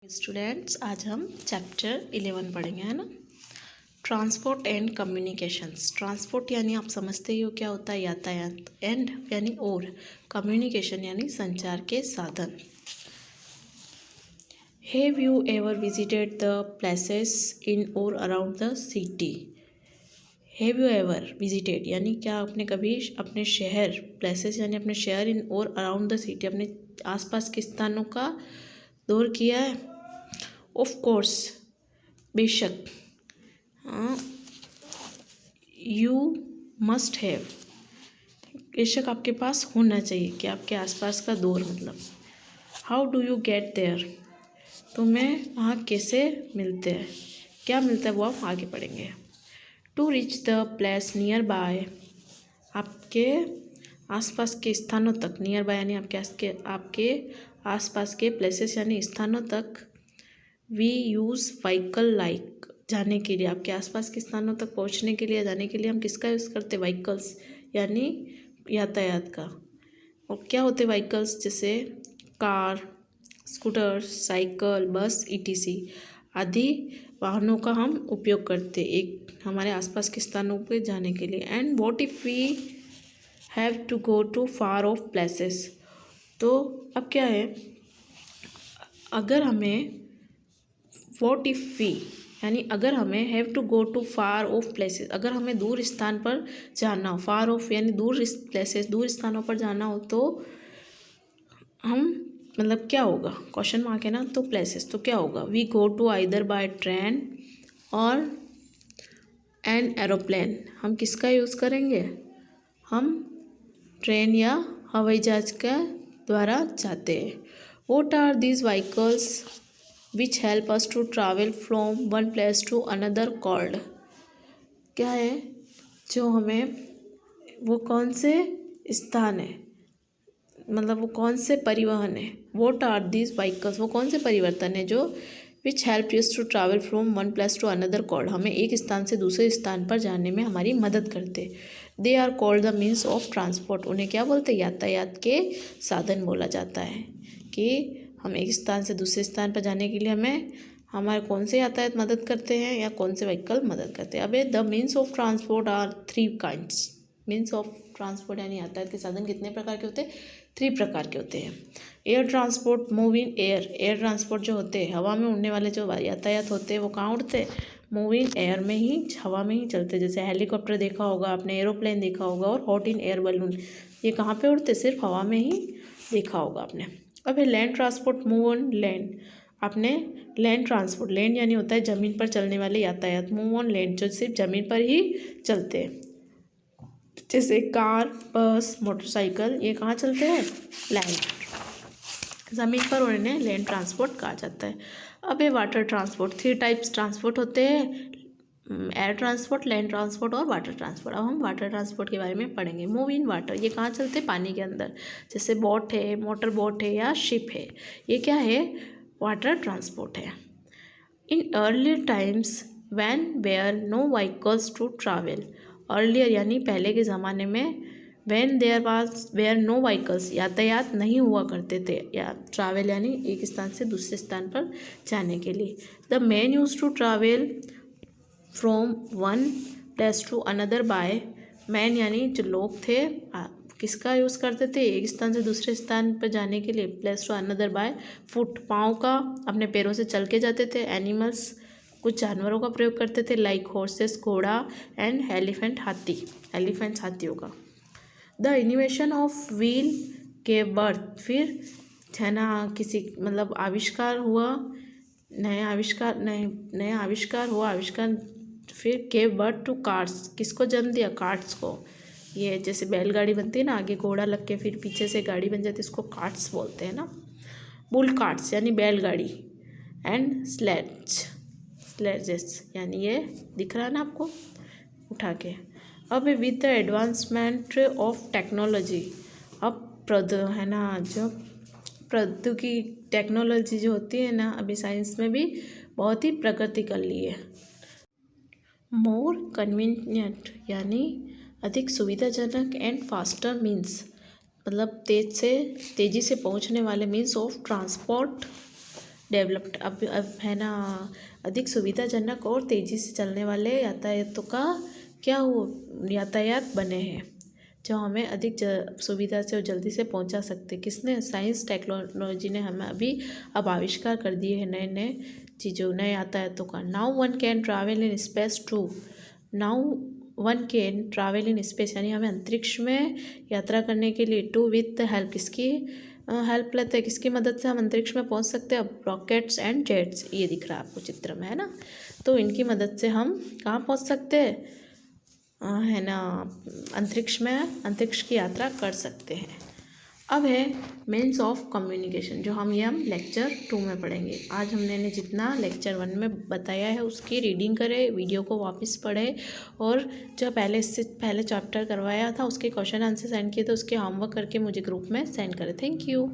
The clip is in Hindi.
स्टूडेंट्स, आज हम चैप्टर 11 पढ़ेंगे, है ना। Transport and communications. ट्रांसपोर्ट यानी आप समझते ही हो क्या होता है, यातायात। एंड यानी और, कम्युनिकेशन यानी संचार के साधन। Have you ever visited the places in और around the city. Have you ever visited यानी क्या आपने कभी अपने शहर, प्लेसेस यानी अपने शहर, इन और अराउंड द सिटी, अपने आसपास के स्थानों का दौर किया है। ऑफ कोर्स, बेशक। यू मस्ट हैव, बेशक आपके पास होना चाहिए कि आपके आसपास का दौर, मतलब। How do you get there, तुम्हें वहाँ कैसे मिलते हैं, क्या मिलता है वो आप आगे पढ़ेंगे। To reach the place nearby, आपके आसपास के स्थानों तक। नियर बाय यानी आपके आसपास के प्लेसेस यानी स्थानों तक। वी यूज़ व्हीकल लाइक, जाने के लिए, आपके आसपास के स्थानों तक पहुंचने के लिए, जाने के लिए हम किसका यूज़ करते हैं, व्हीकल्स यानी यातायात का। और क्या होते हैं व्हीकल्स, जैसे कार, स्कूटर, साइकिल, बस, ईटीसी आदि वाहनों का हम उपयोग करते हैं एक हमारे आसपास के स्थानों पर जाने के लिए। And what if we have to go to far off places, तो अब क्या है, अगर हमें व्हाट इफ़ वी यानी अगर हमें have to go to far off places, अगर हमें दूर स्थान पर जाना हो, फार ऑफ यानी दूर प्लेसेस, दूर स्थानों पर जाना हो, तो हम मतलब क्या होगा, क्वेश्चन मार्क है ना, तो प्लेसेस, तो क्या होगा। We go to either by train और एन एरोप्लेन, हम किसका यूज़ करेंगे, हम ट्रेन या हवाई जहाज के द्वारा जाते हैं। What are these vehicles which help us to travel from one place to another called, क्या है जो हमें, वो कौन से स्थान है, मतलब वो कौन से परिवहन है। What are these vehicles, वो कौन से परिवर्तन है जो which help us to travel from one place to another called, हमें एक स्थान से दूसरे स्थान पर जाने में हमारी मदद करते। They are called the means of transport, उन्हें क्या बोलते हैं, यातायात के साधन बोला जाता है। कि हम एक स्थान से दूसरे स्थान पर जाने के लिए हमें हमारे कौन से यातायात मदद करते हैं या कौन से व्हीकल मदद करते हैं। अब the means of transport are 3 kinds. Means of transport यानी यातायात के साधन कितने प्रकार के होते हैं, 3 प्रकार के होते हैं। Air transport, move in air, air transport जो होते हैं, हवा में उड़ने वाले जो यातायात होते हैं वो कहाँ उड़ते हैं, मूव इन एयर में ही, हवा में ही चलते हैं। जैसे हेलीकॉप्टर देखा होगा आपने, एरोप्लेन देखा होगा, और हॉट इन एयर बलून, ये कहाँ पे उड़ते, सिर्फ हवा में ही देखा होगा आपने। अब है land transport, move on land, आपने लैंड ट्रांसपोर्ट, लैंड यानी होता है ज़मीन पर चलने वाले यातायात, मूव ऑन लैंड जो सिर्फ ज़मीन पर ही चलते हैं, जैसे कार, बस, मोटरसाइकिल, ये कहाँ चलते हैं, लैंड, ज़मीन पर उन्हें लैंड ट्रांसपोर्ट कहा जाता है। अब ये वाटर ट्रांसपोर्ट, 3 टाइप्स ट्रांसपोर्ट होते हैं, एयर ट्रांसपोर्ट, लैंड ट्रांसपोर्ट और वाटर ट्रांसपोर्ट। अब हम वाटर ट्रांसपोर्ट के बारे में पढ़ेंगे। मूव इन वाटर, ये कहाँ चलते हैं, पानी के अंदर, जैसे बोट है, मोटर बोट है या शिप है, ये क्या है, वाटर ट्रांसपोर्ट है। In earlier times when were no vehicles to travel, earlier यानी पहले के ज़माने में, when there was were no vehicles, यातायात नहीं हुआ करते थे, या ट्रैवल यानी एक स्थान से दूसरे स्थान पर जाने के लिए। The man use to travel from one place to another by, man यानी जो लोग थे, किसका यूज़ करते थे, एक स्थान से दूसरे स्थान पर जाने के लिए, place to another by foot, पाँव का, अपने पैरों से चल के जाते थे। एनिमल्स, कुछ जानवरों का प्रयोग करते थे, लाइक हॉर्सेस, घोड़ा, एंड एलिफेंट, हाथी, एलिफेंट्स हाथियों का। द इन्वेंशन ऑफ व्हील के बर्थ, फिर है ना किसी मतलब आविष्कार हुआ, नया आविष्कार हुआ, फिर गेव बर्थ टू कार्ट्स, किसको जन्म दिया, कार्ट्स को। ये जैसे बैलगाड़ी बनती है ना, आगे घोड़ा लग के फिर पीछे से गाड़ी बन जाती है, इसको कार्ट्स बोलते हैं ना। बुल कार्ट्स यानी बैलगाड़ी, एंड स्लेजेस यानी ये दिख रहा है ना आपको उठा के। अब with the advancement of technology, अब है ना जो प्रौद्योगिकी, टेक्नोलॉजी जो होती है ना, अभी साइंस में भी बहुत ही प्रगति कर ली है। मोर कन्वीनियंट यानी अधिक सुविधाजनक, एंड फास्टर मीन्स मतलब तेज़ी से पहुंचने वाले, मीन्स ऑफ ट्रांसपोर्ट डेवलप्ड, अब है ना, अधिक सुविधाजनक और तेज़ी से चलने वाले यातायातों का क्या हो, यातायात बने हैं जो हमें अधिक सुविधा से और जल्दी से पहुंचा सकते। किसने? साइंस टेक्नोलॉजी ने हमें अब आविष्कार कर दिए हैं नए नए चीज़ों, नए यातायातों का। Now one can travel in space to, now one can travel in space, यानी हमें अंतरिक्ष में यात्रा करने के लिए, टू विथ द हेल्प, किसकी हेल्प लेते हैं, किसकी मदद से हम अंतरिक्ष में पहुंच सकते हैं? अब रॉकेट्स एंड जेट्स, ये दिख रहा है आपको चित्र में, है ना। तो इनकी मदद से हम कहाँ पहुंच सकते हैं, है ना, अंतरिक्ष में, अंतरिक्ष की यात्रा कर सकते हैं। अब है मीन्स ऑफ कम्युनिकेशन, जो हम लेक्चर 2 में पढ़ेंगे। आज हमने जितना लेक्चर 1 में बताया है उसकी रीडिंग करें, वीडियो को वापस पढ़े, और जो इससे पहले चैप्टर करवाया था उसके क्वेश्चन आंसर सेंड किए थे, उसके होमवर्क करके मुझे ग्रुप में सेंड करें। Thank you.